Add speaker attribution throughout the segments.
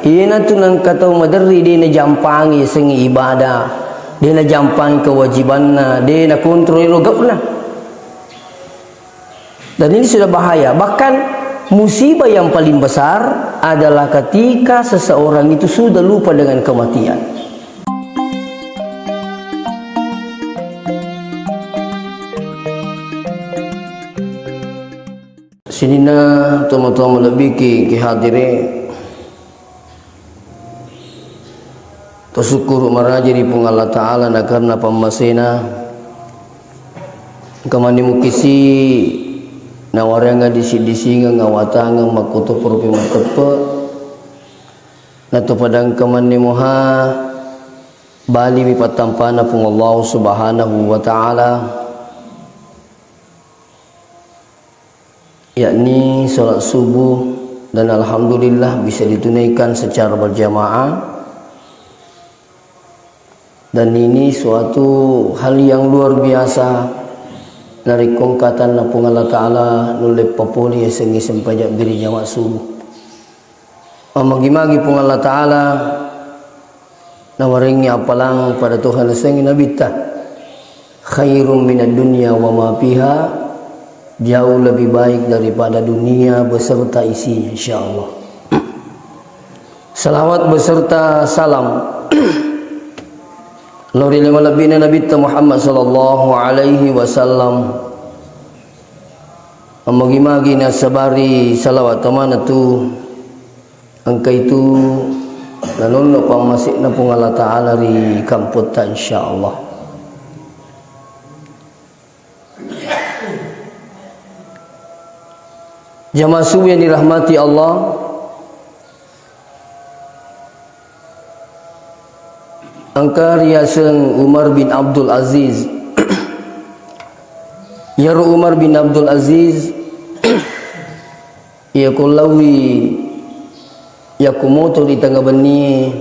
Speaker 1: Ina tu nang katau madari dia na jampangi sengi ibadah, dia na jampangi kewajibanna, dia na kontrol rogapna. Dan ini sudah bahaya. Bahkan musibah yang paling besar adalah ketika seseorang itu sudah lupa dengan kematian. Sinina teman-teman lebih ki hadire tersyukur marajiri pung Allah Ta'ala na karena pamasena kamani mukisi nawaranga disi-disinga ngawatanga makuto propi matepe nato padang kamani moha bali mi patampana pung Allah Subhanahu wa Ta'ala, yakni salat subuh, dan alhamdulillah bisa ditunaikan secara berjamaah. Dan ini suatu hal yang luar biasa dari kongkatan na pung Allah Ta'ala nulip papuli sengi sempajak biri jamaah subuh. Magi-magi pung Allah Ta'ala nawaringi apalang pada Tuhan sengi nabita khairum minad dunya wa ma fiha, jauh lebih baik daripada dunia beserta isinya, insyaallah. Salawat beserta salam Nuri lima lebihnya Nabi Muhammad sallallahu alaihi wasallam. Magi-magi na sabari salawat tamana tu angka itu nanunno pamasik na pung Allah Ta'ala ri kamput ta, insyaallah. Jamaah subuh yang dirahmati Allah, angka riaseng Umar bin Abdul Aziz ya Umar bin Abdul Aziz ya kulawi ya kumoto di tengah beni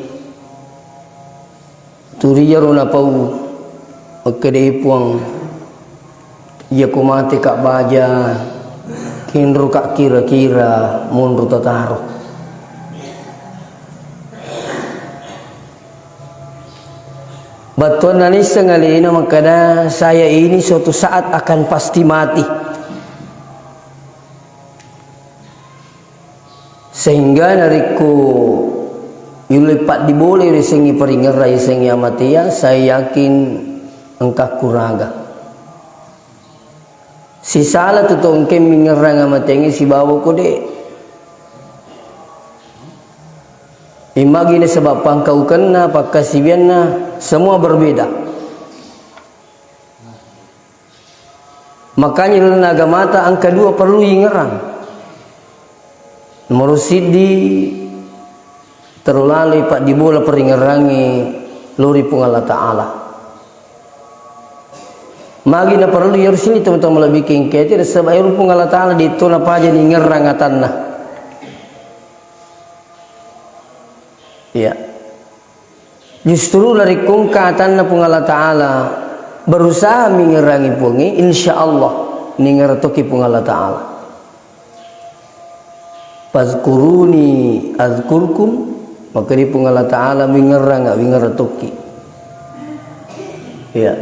Speaker 1: turiya rona pau makadai puang ya kumati kak baja kinru kak kira-kira mundur tataruh. Batuan nani sengalina makana saya ini suatu saat akan pasti mati, sehingga nariku yulipat diboleh sengi peringerai sengi amatia, saya yakin engkau kuraga si salah tu tongkem mingerang amatengi si bawa ko de imagi ni sebab pangkau kena pakasibianna semua berbeda. Makanya dalam agama mata angka dua perlu ingerang. Nomor sidi terlalu pak dibola peringerangi lori pung Allah Ta'ala. Magi na perlu harus ini teman-teman lebih kengketi sebab pung Allah Ta'ala itu napa aja ingerang atanna. Ya. Justru dari kongkatan na pung Allah Ta'ala berusaha mengerangi pungi, insyaallah ningertoki pung Allah Ta'ala. Fazkuruni azkurkum, maka di pung Allah Ta'ala mengerang mengertoki. Ya.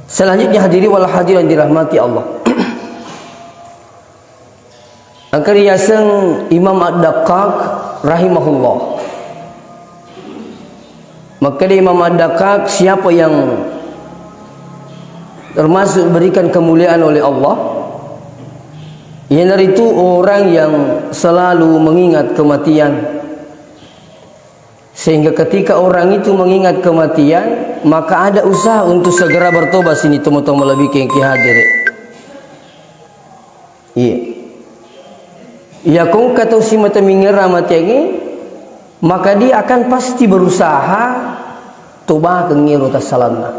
Speaker 1: Selanjutnya hadiri wal hadirin dirahmati Allah. Angkari yaseng Imam Ad-Daqqaq rahimahullah. Maka dia Imam Ad-Daqqaq siapa yang termasuk berikan kemuliaan oleh Allah, yang dari itu orang yang selalu mengingat kematian, sehingga ketika orang itu mengingat kematian maka ada usaha untuk segera bertobat. Sini teman-teman lebih kengki hadir. Iya. Ya kong kata si mata mingera mati ini, maka dia akan pasti berusaha toba kengiru tasalanna.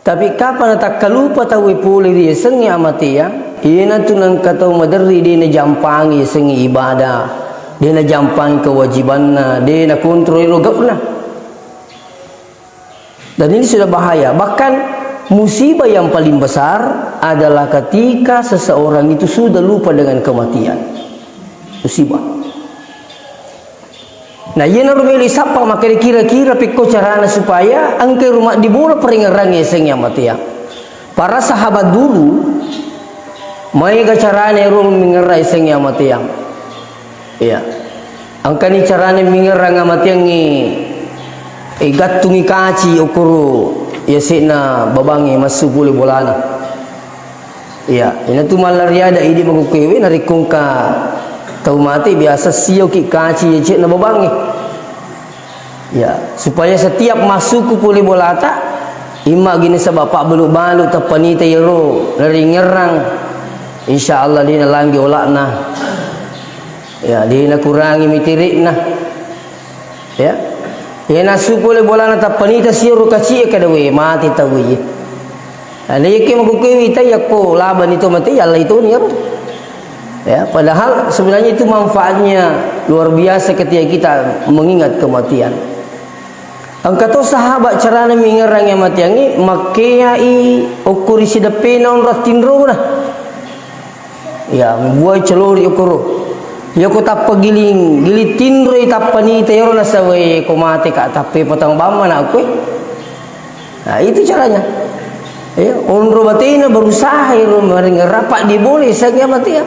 Speaker 1: Tapi kapan tak kalupa tahu pulih dia sengi amati ya, ina tu nang katau madari dia na jampangi sengi ibadah, dia na jampangi kewajibanna, dia na kontrol rogapna. Dan ini sudah bahaya. Bahkan musibah yang paling besar adalah ketika seseorang itu sudah lupa dengan kematian. Musibah. Nah, ia na rumili sapa maka kira-kira piko carana supaya angke rumah dibola peringerang eseng yang mati ya. Para sahabat dulu mai ga carane rum mingerai eseng yang mati yang. Iya. Angka ni carane mingerang mati yang ni gatungi kaci ukuru ya sena babangi masuk boleh bolana. Iya, ina tu malaria ada idi magukewe narikung ka tau mati biasa siau ki kaci cek na babangi. Ya, supaya setiap masuk ku puli bolata ima gini sa bapak balu-balu tapanita yero naringerang insyaallah dina langgi olakna. Ya, dina kurangi mitirikna. Ya. Ya nasu puli bolana tapanita siru kaci kadawe mati tawi. Ani yake magukewi ta yakko laban itu mati Allah itu ni ya, padahal sebenarnya itu manfaatnya luar biasa ketika kita mengingat kematian. Angkato sahabat carana mingerang yang mati yangi makiyai ukuri sidapena on ratinro na. Ya, buai celori ukuru. Ya ko tappa giling, gilitinro itapani tayro na sawe ko mati ka tappe patang bama na aku. Nah, itu caranya. Ya, onro batina berusaha iro rapat di boleh saya mati ya.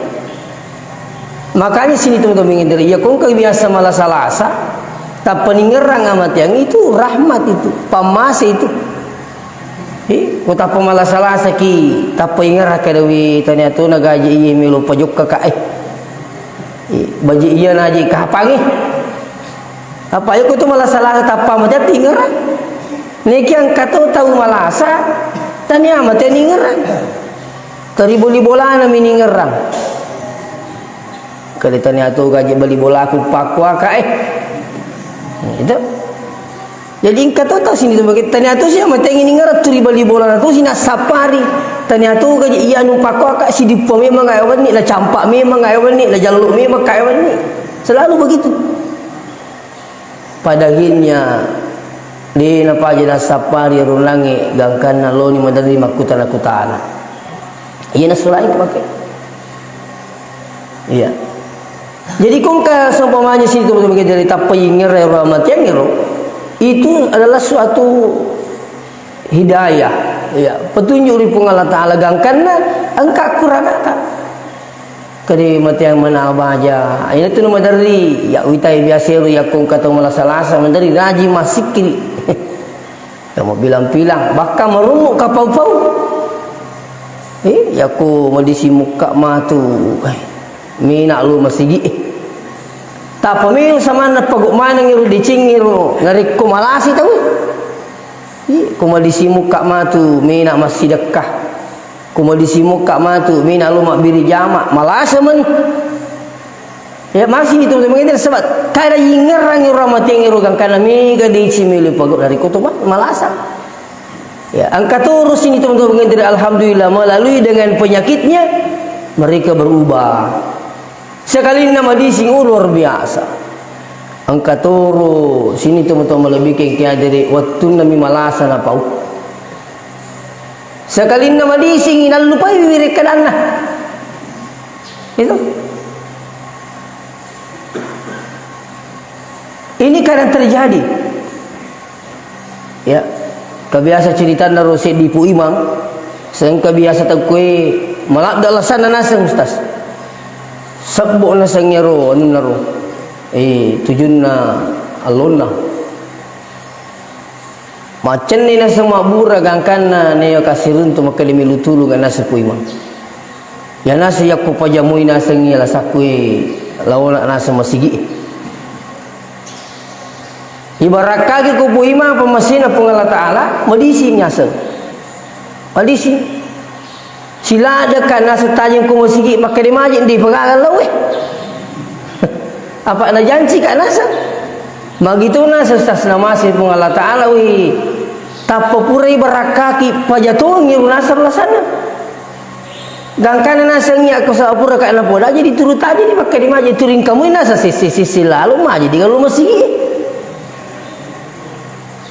Speaker 1: Makanya sini teman-teman ngindiri ya kong biasa malah salasa tak peningerang amat yang itu rahmat itu pamase itu kota pemalas salasa ki tak pengerah kadawi tanya tu nagaji iya melu pajuk kakak baji iya naji kapangi apa ya kutu malas salasa tak pamatnya tingerang niki yang kata tahu malasa tanya amat yang ningerang karibu bola na miningerang kalau tanya tu gaji beli bola aku pakwa ka itu. Jadi kata tahu sini tu bagi tanya tu siapa tengin ingat tu beli bola tu sini sapari tanya tu gaji iya nu pakwa ka si dipo memang gaya wani lah campak memang gaya wani lah jaluk memang gaya wani selalu begitu. Pada akhirnya di napa aja sapari runangi gangkan naloni madari makutana kutana. Iya nasulai pakai. Iya. Jadi kung seumpamanya sini teman-teman dari tapayingir rahmat yang itu adalah suatu hidayah, ya petunjuk dari Allah Taala gangkanna angka kuranata. Kadi mati yang mana aja. Ini tu nama dari ya witai biasa ya kung kata malasalasa dari raji masikri. Ya mau bilang-bilang bakal merumuk kapau-pau. Ya ku medisi muka matu. Mina lu masigi tak pemil sama na paguk mana ngiru dicing ngiru ngarik kumalasi tahu kumalisi muka matu mina masih dekah kumalisi muka matu mina lu mak biri jamak malasa man ya masih itu teman-teman sebab kaya yingerang ngiru ramati ngiru gang kana miga dicing milu paguk dari kutubah malasa ya angkat terus ini teman-teman alhamdulillah melalui dengan penyakitnya mereka berubah. Sekali nama dising luar biasa. Angka toro sini teman-teman lebih kaya dari waktu nami malasa na pau. Sekali nama dising inalupai mereka dana. Itu. Ini kadang terjadi. Ya. Kebiasa cerita na rose di pu imam. Seng kebiasa takwe malak dalasan na naseng ustaz. Sabbo na sangyaro anu naro tujun na alona macen ni nasa mabura gangkan na neyo kasirun tu makalimi lutulu ga nasa puima ya nasa yakko pajamuy nasa ngila sakwe lawala nasa masigi ibarakagi ko puima pamasina pungala taala madisi nyasa madisi sila ada kana setajam ku musiki maka di majid di pegalan lawe apa na janji ka nasa begitu nasa sasna masih pun Allah Taala wi tapapurai barakaki pajatong ngiru nasa lasana gangkana nasa ngi aku sapura ka na poda jadi turut aja di maka di majid turing kamu nasa sisi lalu majid di kalau musiki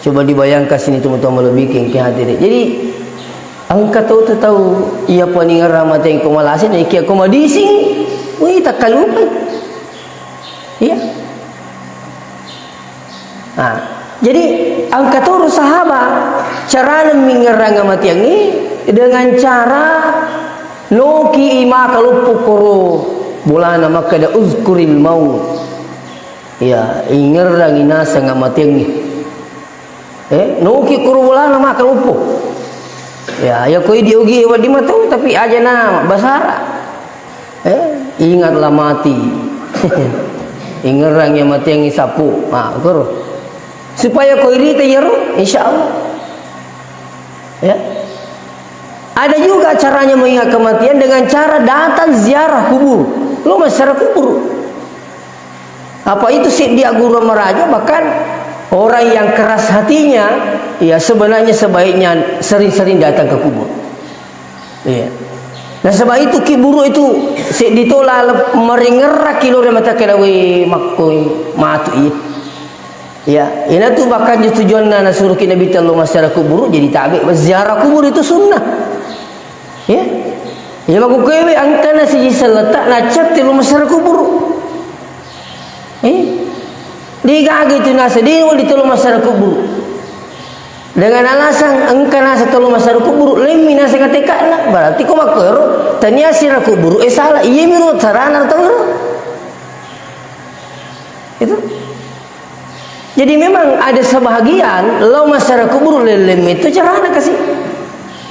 Speaker 1: coba dibayangkan sini teman-teman lebih ke hadirin jadi angka tahu ia paningar rahmat yang kumalasin iki aku madising wih tak kalupai iya Jadi angkat turun sahabat cara mengerang mati yang ini dengan cara noki ima kalupukuru bulana maka da uzkuril maut. Ya, ingerang inasa ngamati yang ini. Noki kuru bulana maka lupu. Ya, ya koi diogi wa di mata tapi aja na basara. Ingatlah mati. Ingerang yang mati yang isapu. Kuru. Supaya kau irita ya roh, insyaallah. Ya. Ada juga caranya mengingat kematian dengan cara datang ziarah kubur. Lo masyarakat kubur. Apa itu sih dia guru meraja, bahkan orang yang keras hatinya, ya sebenarnya sebaiknya sering-sering datang ke kubur. Iya. Nah sebab itu kiburu itu sih ditolak meringerak kilo dia mata kelawi makoi matu iya. Ya, ini tuh bahkan tujuan na suruh kita bitar lo masyarakat kubur jadi tabi ziarah kubur itu sunnah. Ya, ya aku kewe angkana si letak nacat lo masyarakat kubur. Digagi itu nasa di tolong masyarakat kubur. Dengan alasan engkau nasa tolong masyarakat kubur, lemi nasa ketika nak berarti kau makero tanya sirah kubur salah iya miru sarana atau itu. Jadi memang ada sebahagian lo masyarakat kubur lelem itu carana kasih.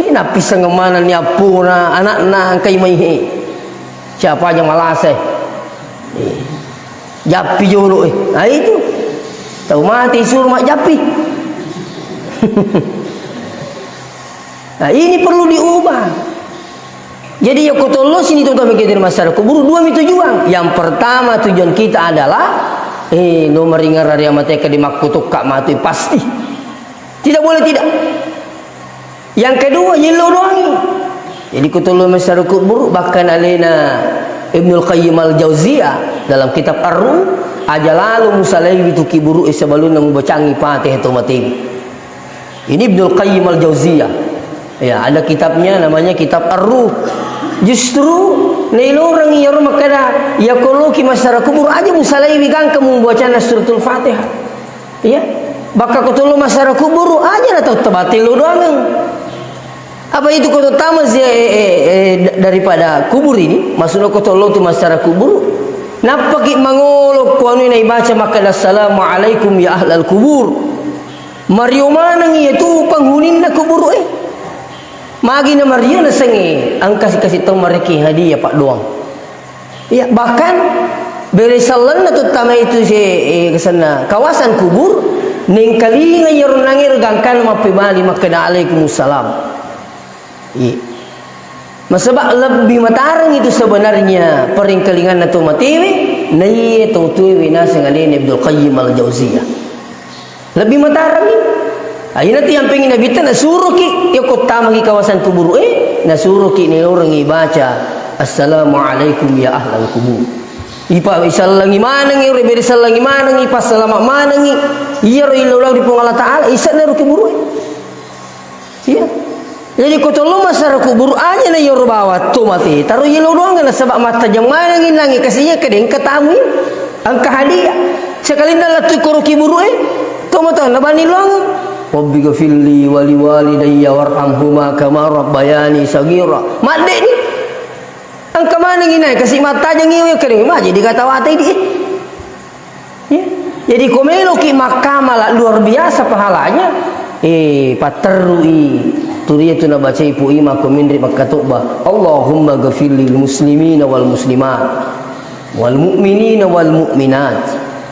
Speaker 1: Ini napi sengemana ni apuna anak-anak angkai maihe. Siapa aja malase. Japi jolo Nah itu. Tahu mati suruh mak japi. Nah ini perlu diubah. Jadi ya kotolo sini tuh kami kita masyarakat kubur dua tujuan. Yang pertama tujuan kita adalah no meringar dari amateka di makutuk kak mati pasti. Tidak boleh tidak. Yang kedua yelo doangi. Jadi kutulu masyarakat kubur bahkan alena Ibnul Qayyim al-Jauziyah dalam kitab Ar-Ruh aja lalu musalaiwi tu kiburu isabalun nang bacangi patih atau mati. Ini Ibnul Qayyim al-Jauziyah. Ya, ada kitabnya namanya kitab Ar-Ruh. Justru nilo orang yang makana ya koloki masyarakat kubur aja musalaiwi kan kamu baca suratul Fatihah. Ya. Baka kutulu masyarakat kubur aja atau tabatil lo doang. Apa itu kota tamas daripada kubur ini? Maksudnya kota lo tu masyarakat kubur. Napa ki mangolok kuanu ini baca maka assalamualaikum ya ahlal kubur. Mario manang itu penghunin na kubur Magi na Mario na sengi ang kasih tahu mereka hadiah pak doang. Ya bahkan beresalan na tutama itu si kesana kawasan kubur ning kalinga yer nangir gangkan mapibali makana alaikumussalam. Masabak lebih matarang itu sebenarnya peringkelingan atau matiwi nai atau tuwi nasi ngalini Ibnul Qayyim al-Jauziyah lebih matarang ini. Ayo nanti yang pengen nabi na suruh ki ya kota magi kawasan kubur na suruh ki ni orang baca assalamualaikum ya ahlal kubur. Ipa isalangi manangi reberi salangi manangi pas selamat manangi iya ilulau di pengala taala isa na kubur iya. Jadi kotolo masyarakat kubur aja na yor bawa tu mati. Taruh yelo doang na sebab mata jang manangin langi kasihnya kedeng ketamu angka hadiah. Sekali na latu koru kiburu tu mata na bani long. Rabbi ghfirli wa li walidayya warhamhuma kama rabbayani saghira. Made ni. Angka manangin na kasih mata jang iyo kedeng mah jadi kata watai di. Ya. Jadi komelo ki makama luar biasa pahalanya. Paterui turiyatuna baca ipu ima komindri makatubah Allahumma ghafir lil muslimina wal muslimat wal mu'minina wal mu'minat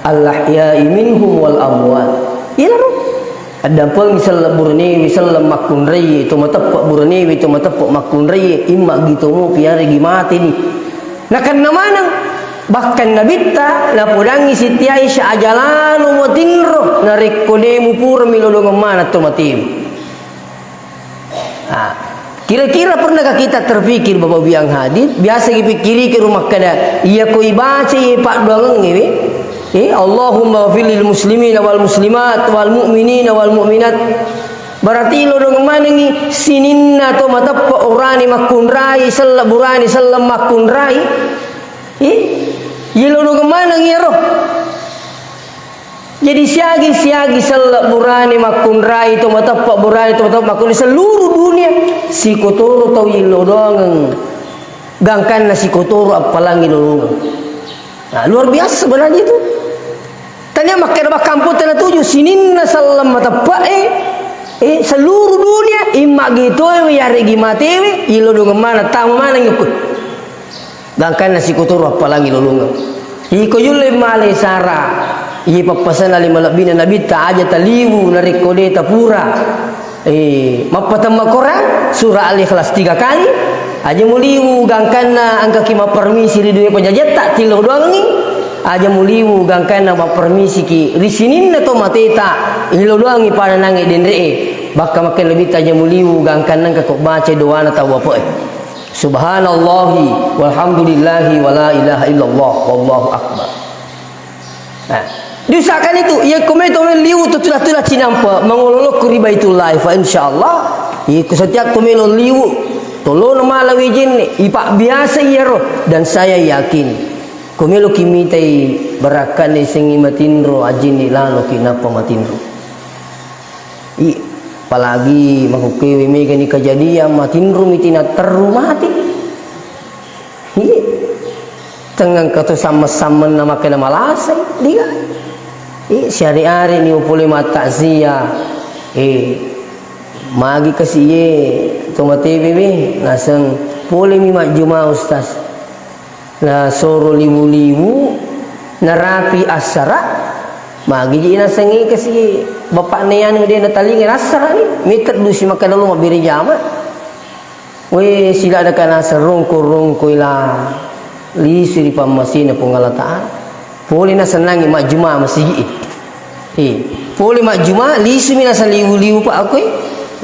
Speaker 1: al ahya'i minhum wal amwat. Ya lalu ada pun misal burni misal makun rai itu matapak burni itu matapak makun rai imma gitu mu piare gimati ni nak kan mana bahkan nabita na pudangi siti Aisyah ajalanu mutinro narik kodemu pura milolong mana tu mati. Kira-kira pernahkah kita terpikir Bapak biang hadir biasa dipikiri ke rumah kada iya koi baca pak doang ini Allahumma ghfir lil muslimina wal muslimat wal mu'minina wal mu'minat berarti lo dong mana ni sininna to mata orani makun rai burani sallam makun rai yelo dong mana ngi roh Jadi siagi-siagi selak burani makun rai itu matapak burani itu matapak makun seluruh dunia si kotoro tau ilo doang gangkan na si kotoro apalangi dulu. Nah, luar biasa sebenarnya itu. Tanya makai dah kampung tanah tujuh sinin na salam matapak seluruh dunia imak gitu ya regi mati ilo dong mana tamu mana ngikut. Gangkan na si kotoro apalangi dulu. Iko yule malay sara. Iye papasan ali malabina nabi ta aja taliwu narikode tapura mapatama Quran surah Al-Ikhlas 3 kali aja muliwu gangkana angka kima permisi di dunia penjajat tak tilo doang ni aja muliwu gangkana ma permisi ki risinin na to mateta ilo doang ni pada nangi denre baka makin lebih taja muliwu gangkana ka kok baca doa na tahu apa subhanallahi walhamdulillahi wala ilaha illallah wallahu akbar. Nah, diusahakan itu ya komentar liu tu tulah cinampa mengololok ke ribaitullah fa insyaallah ya setiap komelo liu tolong nama lawijin ipak biasa ya roh dan saya yakin komelo kimitai berakan ni sengi matindro ajini lalo kinapa matindro apalagi makukewe mega ni kejadian matindro mitina terumati tengah kata sama-sama nama kena malasai dia syariari ni upule mata zia magi kasiye toma TV nasang pole mi majuma ustaz na soro liwu-liwu narapi asara magi ji nasangi kasiye bapak neyan dia na talingi asara ni mikat du si makan dulu mabiri jama we sila ada kana serongko-rongko ila lisu di pamasina pengalataan pole na senangi majuma masih pole majuma lisu mina saliwu-liwu pak aku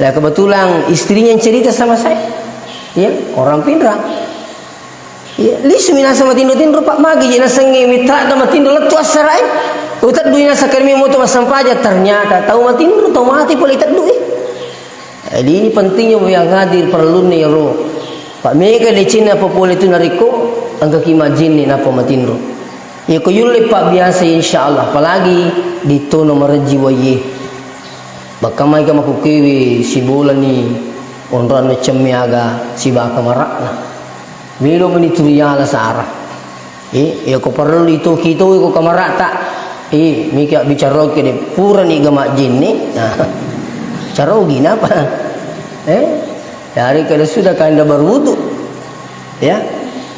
Speaker 1: lah kebetulan istrinya yang cerita sama saya ya orang Pindrang ya lisu mina sama tindo-tindo pak magi jina sengi mitra sama tindo letu asarai utat duina sakarmi moto masampaja ternyata tahu matindo tahu mati pole itat duit jadi ini pentingnya yang hadir perlu nih ro pak mega di Cina apa pole itu nariko angka kimajin ni napa matindo ya ko yule pak biasa insyaallah apalagi dito nomor jiwaye baka mai ka makukiwi si bulan ni onran na chamiaga si baka marakna milo manituriala sa ara ya ko perlu itu kito ko kamarata mika bicara ke de pura ni gama jin ni cara gina apa dari kada sudah kanda berwudu ya.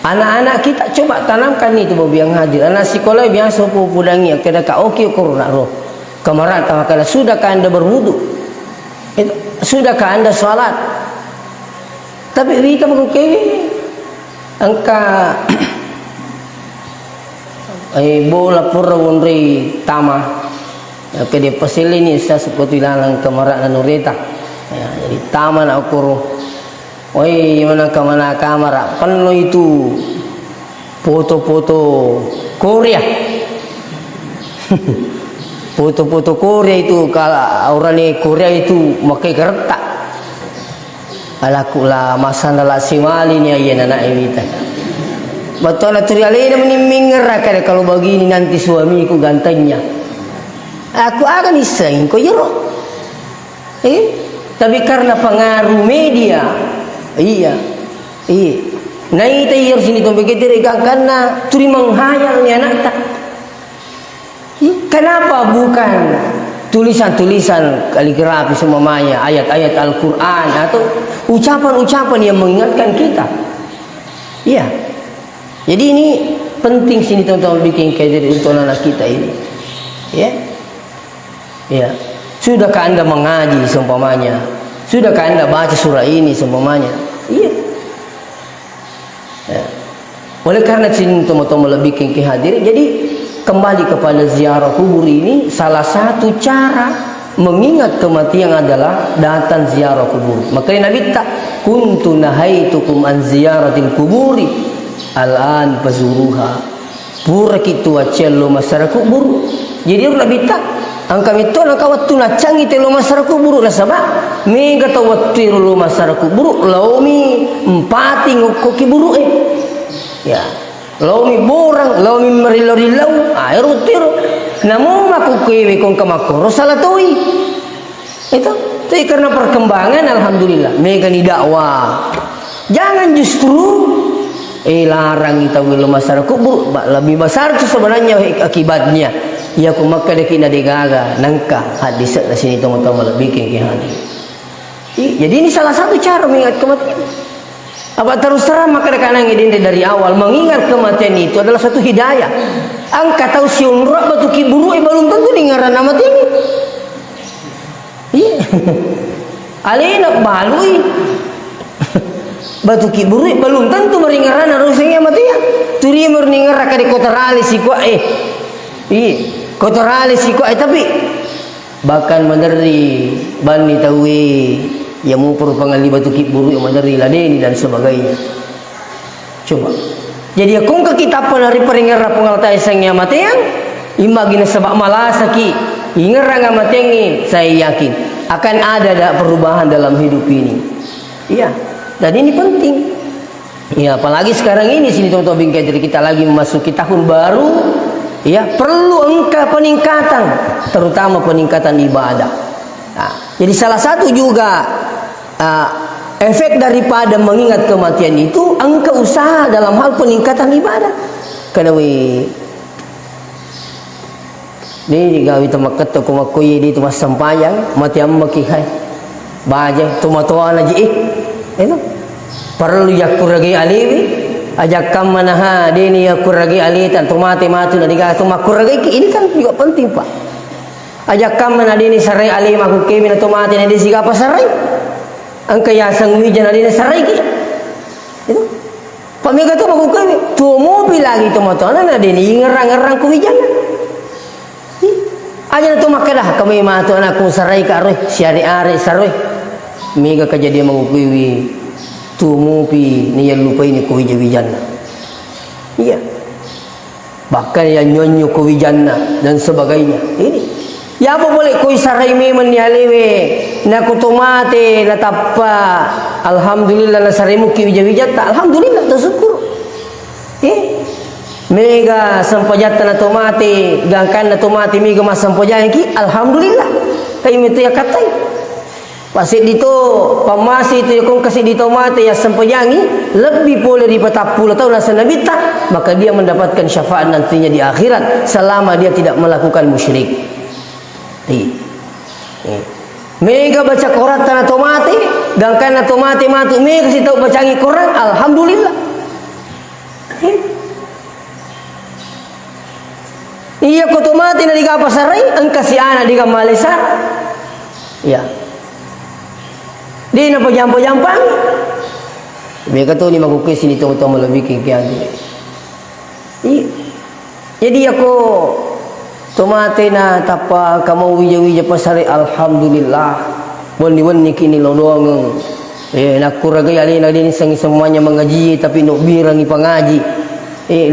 Speaker 1: Anak-anak kita coba tanamkan itu babi yang hadir. Anak sekolah biasa pudangi kada ka oke corona roh. Kamarat kalau sudah ka Anda berwudu. Sudah ka Anda salat. Tapi kita mengukewi angka bola pura wonri tama. Ke de pasilini sa seperti lalang kamarat nanureta. Jadi tama na okoro. Oi mana kamana kamera penuh itu foto-foto Korea foto-foto Korea itu kalau orang Korea itu pakai gertak alakulah masalah simali ni ayah anak evita betul naturalnya ini mengerah kalau begini nanti suamiku gantengnya aku akan iseng kau jero tapi karena pengaruh media iya naik tayar sini tu begitu mereka karena turi menghayal ni anak tak kenapa bukan tulisan-tulisan kaligrafi semuanya ayat-ayat Al-Quran atau ucapan-ucapan yang mengingatkan kita iya jadi ini penting sini teman-teman bikin kader untuk anak kita ini ya sudahkah Anda mengaji seumpamanya sudahkah Anda baca surah ini seumpamanya iya ya. Oleh karena sini teman-teman lebih ke hadir jadi kembali kepada ziarah kubur ini salah satu cara mengingat kematian adalah datang ziarah kubur makanya Nabi tak kuntu nahaitukum an ziyaratil kuburi al-an fazuruha pura kitu acello masyarakat kubur jadi Nabi tak angka itu angka waktu na canggih telo masyarakat kubur lah sabab mega tahu waktu lo masyarakat kubur laumi empati ngokoki buru ya laumi borang laumi merilau-rilau air utiro namun aku kewe kong kamakoro salah tui itu tapi karena perkembangan alhamdulillah mereka ni dakwah jangan justru larang kita wil masyarakat lebih besar itu sebenarnya akibatnya ya aku maka deki na degaga nangka hadis di sini teman-teman lebih ke hadis. Jadi ini salah satu cara mengingat kematian. Apa terus terang maka dekat ngidin dari awal mengingat kematian itu adalah satu hidayah. Angka tahu siun rak batu kiburu belum tentu dengaran nama ini. Iya. Alina balui. Batu kiburu belum tentu meringaran harusnya mati ya. Turi meringar ka di kota rali si ko kota rali si ko tapi bahkan meneri bani tawi yang mau pengali batu kiburu yang meneri ladeni dan sebagainya. Coba. Jadi akong kita dari peringar pengaltai sangnya mati yang imagine sebab malasa ki ingar nga matengi saya yakin akan ada perubahan dalam hidup ini. Iya. Dan ini penting. Ya, apalagi sekarang ini sini teman-teman bingkai dari kita lagi memasuki tahun baru, ya perlu angka peningkatan, terutama peningkatan ibadah. Nah, jadi salah satu juga efek daripada mengingat kematian itu angka usaha dalam hal peningkatan ibadah. Karena ni gawi tamakat to kumakoy di tumas sampayang mati am makihai baje tumatoa na ji itu perlu yakuragi aliwi ajak kam manaha dini yakuragi alitan tumate matu na diga tumakuragi ini kan juga penting Pak. Ajak kam mana dini sarai alim aku kemi na tumate na di siga pa sarai angka yasang wijan na dini sarai ki itu pamiga to aku kemi tu mobil lagi tumatoa na dini ngerang-ngerang ku wijan aja na tumakadah kami matu anakku sarai ka roy siari are saroy mega kejadian mengukuiwi tumupi ni yang lupa ini kuwijana. Iya. Bahkan yang nyonyo kuwijana dan sebagainya. Ini. Ya apa boleh kui sarai memang ni alewe na kutomate na tappa alhamdulillah na sarimu kiwijata alhamdulillah tersyukur. Mega sampajata na tomate gangkan na tomate mega mas sampajan ki alhamdulillah. Kay mito ya katay. Pasir dito pamasi itu kung kasih dito mate ya sempoyangi lebih boleh daripada 40 tahun nasa nabita maka dia mendapatkan syafaat nantinya di akhirat selama dia tidak melakukan musyrik. Mega baca Quran tanah tomate gangkan na tomate matu mega kasih tahu bacangi Quran alhamdulillah. Iya ko tomate na diga pasaray ang kasi ana diga malesa. Ya. Di na pajampo-jampang. Mereka tu ni makuki sini tong-tong lebih kaya jadi aku tomate na tapa kamu wija-wija pasari alhamdulillah. Wani-wani kini lodong. Nak kuragay alin din semuanya mengaji tapi nuk birangi pangaji.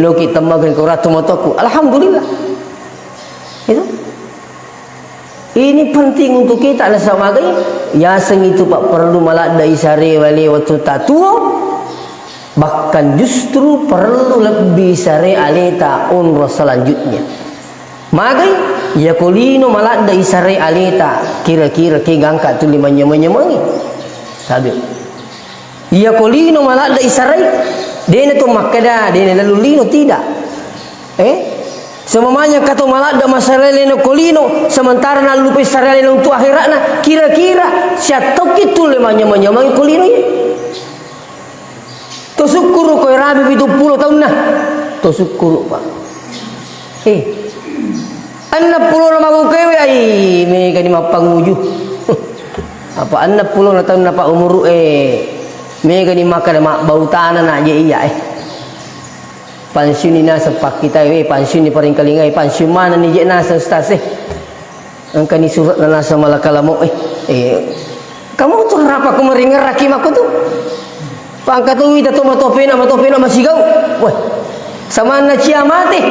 Speaker 1: Lo kita magan ko ratu motoku. Alhamdulillah. Itu ini penting untuk kita lah sebagai yaseng itu Pak perlu malah dari sare wali waktu tatua bahkan justru perlu lebih sare aleta umrah selanjutnya magai ya kolino malah dari sare aleta kira-kira kegangka tu lima nyemangi sabi ya kolino malah dari sare dene tu makada dene lalu lino tidak semamanya kata malada masareleno kolino sementara na lupa sareleno untuk akhiratna kira-kira siatok itu lemanya menyamai kolino ya to syukur ko rabi 70 tahun nah to syukur Pak anna pulo na magukewe ay mega di mapanguju apa anna pulo na tahun na pa umuru mega di makan bautana na je iya pensiun ina sepak kita pensiun ni paling kalingai pensiun mana ni je nasa ustaz angka ni surat na nasa malakalamu kamu tu harap aku meringar rakim aku tu pangkat tu ida tu matopena masigau wah sama na cia mati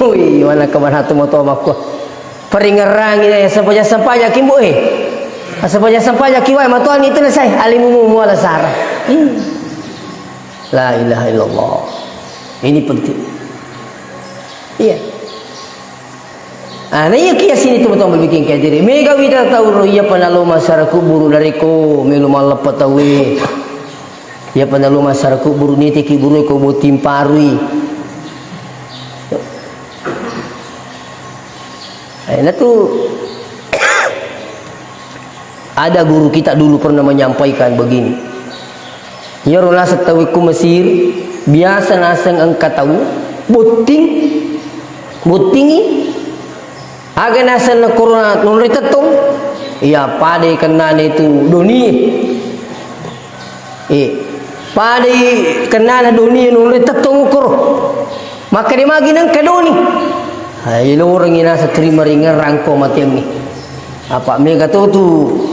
Speaker 1: ui mana kaman hatu moto aku peringarang ina sampaja kimbo sampaja kiwai matuan itu na say alimumu muala sarah la ilaha illallah. Ini penting. Iya. Nah iya kia sini teman-teman bikin kaya diri. Mega wita tahu iya panalo masyarakat buru dari ko melu malapat tahu. Iya panalo masyarakat buru ni teki buru ko butim parui. Nah tuh ada guru kita dulu pernah menyampaikan begini. Ya rola setawiku Mesir biasa nasang angkat tahu butingi aga nasan na corona nunri tetong iya pade kena itu dunia pade kena na dunia nunri tetong ukur maka di magi nang kadoni ay lo orang ina sa terima ringan rangko mati ni apa mega tu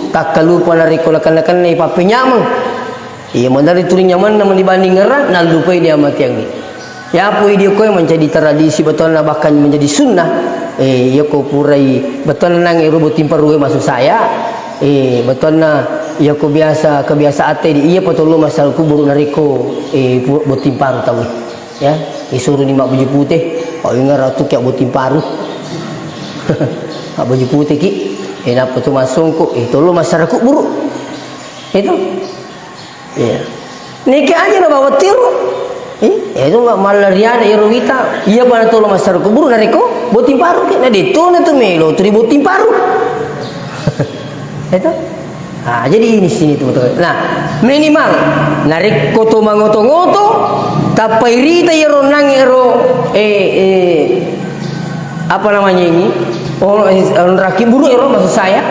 Speaker 1: tak kalupa na rikolakan ni papinyamang iya mandari turi nyaman naman dibanding ngerak nalupai dia mati yang ni ya apa dia kau menjadi tradisi betul na bahkan menjadi sunnah ya kau purai betul nang robot timparu masuk saya betul na ya kau kebiasa ate di iya betul lo masal kubur nariko buat timparu tahu ya suruh ni mak baju putih oh ingat ratu kayak buat timparu mak baju putih ki napa tu masuk kok itu lo masyarakat buruk itu iya nikah aja na bawa tiru itu malaria na irowita iya pa na tolo masyarakat buruk nariko buat timparu ki na dito na tu melo tu buat timparu itu jadi ini sini teman-teman nah minimal nariko to mangoto-ngoto tapairita iro nang iro apa namanya ini orang raki buru iro maksud saya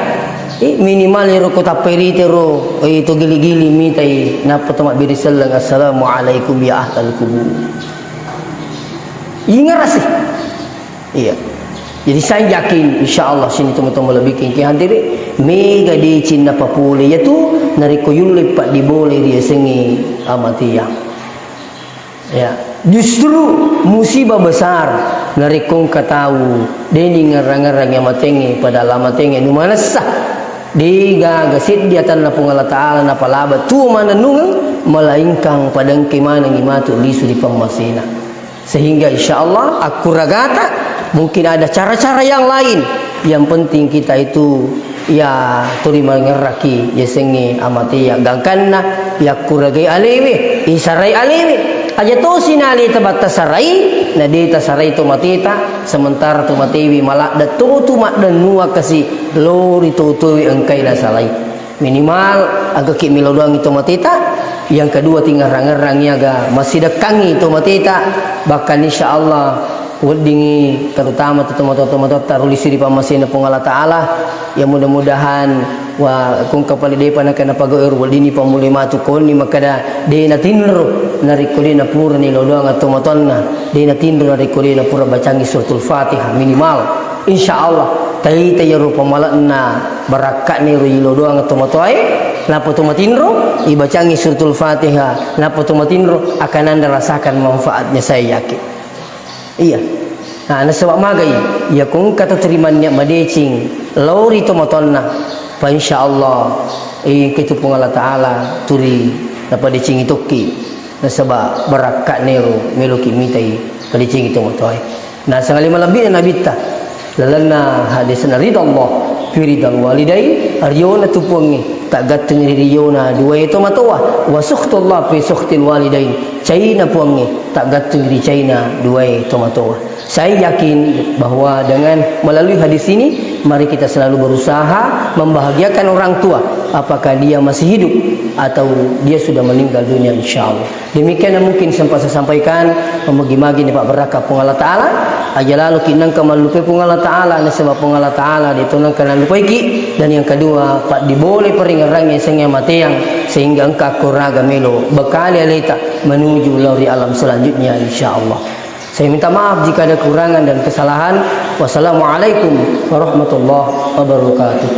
Speaker 1: minimal iro kota perite iro itu gili-gili mitai napa tamak biri sallang assalamualaikum ya ahlal kubur ingat sih iya jadi saya yakin insyaallah sini teman-teman lebih kengki hadiri mega di Cina papule yaitu nariko yulip pak dibole dia sengi amati ya justru musibah besar narikong katahu deni ngarang-ngarang yang matengi pada lama tengi numana sah diga gasit di atan na pungala taala na palaba tu mananungang malaingkang padang kimana ngimatu lisu di pamasina sehingga insyaallah aku ragata mungkin ada cara-cara yang lain yang penting kita itu ya turi mangeraki ya sengi amati ya gangkanna ya kuragai alewe isarai alewe aja to sinali tabata sarai na dita sarai to matita sementara to matiwi malak da to mak dan nuwa kasi lori to engkai na salai minimal agak ki milo doang itu matita yang kedua tinggal rangerangnya aga masih dekangi to matita bahkan insyaallah weddingi terutama teman-teman tarulisi di pamasina pengala taala yang mudah-mudahan wa kung kapali de panakana pagawer weddini pamulimatu koni makada de na tinro narikuli na pura ni lodoang at tumatonna de na tinro narikuli na pura bacangi suratul Fatihah minimal insyaallah tayi tayo pamalan na barakat ni lodoang at tumatoy napa tumatinro ibacangi suratul Fatihah napa tumatinro akan anda rasakan manfaatnya saya yakin iya nah nasabak magay ya kung katutrimannya madecing lori tumatonna pa insyaallah kitu pong Allah taala turi dapat dicing itoki nasaba barakat nero meloki mitai padicing itu matoy nah sangali malabi na nabita lalana hadis na ridallah fi ridal walidai aryona tupungi tak gateng riyona dua itu matowa wa sukhtullah fi sukhtil walidain caina puangi tak gateng di caina dua itu matowa saya yakin bahwa dengan melalui hadis ini mari kita selalu berusaha membahagiakan orang tua apakah dia masih hidup atau dia sudah meninggal dunia insyaallah demikian yang mungkin sempat saya sampaikan memagi-magi ni Pak Beraka pengala taala aja lalu kinang kamalupai pengala taala na sebab pengala taala ditunang kana lupai ki dan yang kedua Pak dibole peringarang yang sengnya matiang sehingga engkau kuraga melo bekali alita menuju lori alam selanjutnya insyaallah. Saya minta maaf jika ada kekurangan dan kesalahan. Wassalamualaikum warahmatullahi wabarakatuh.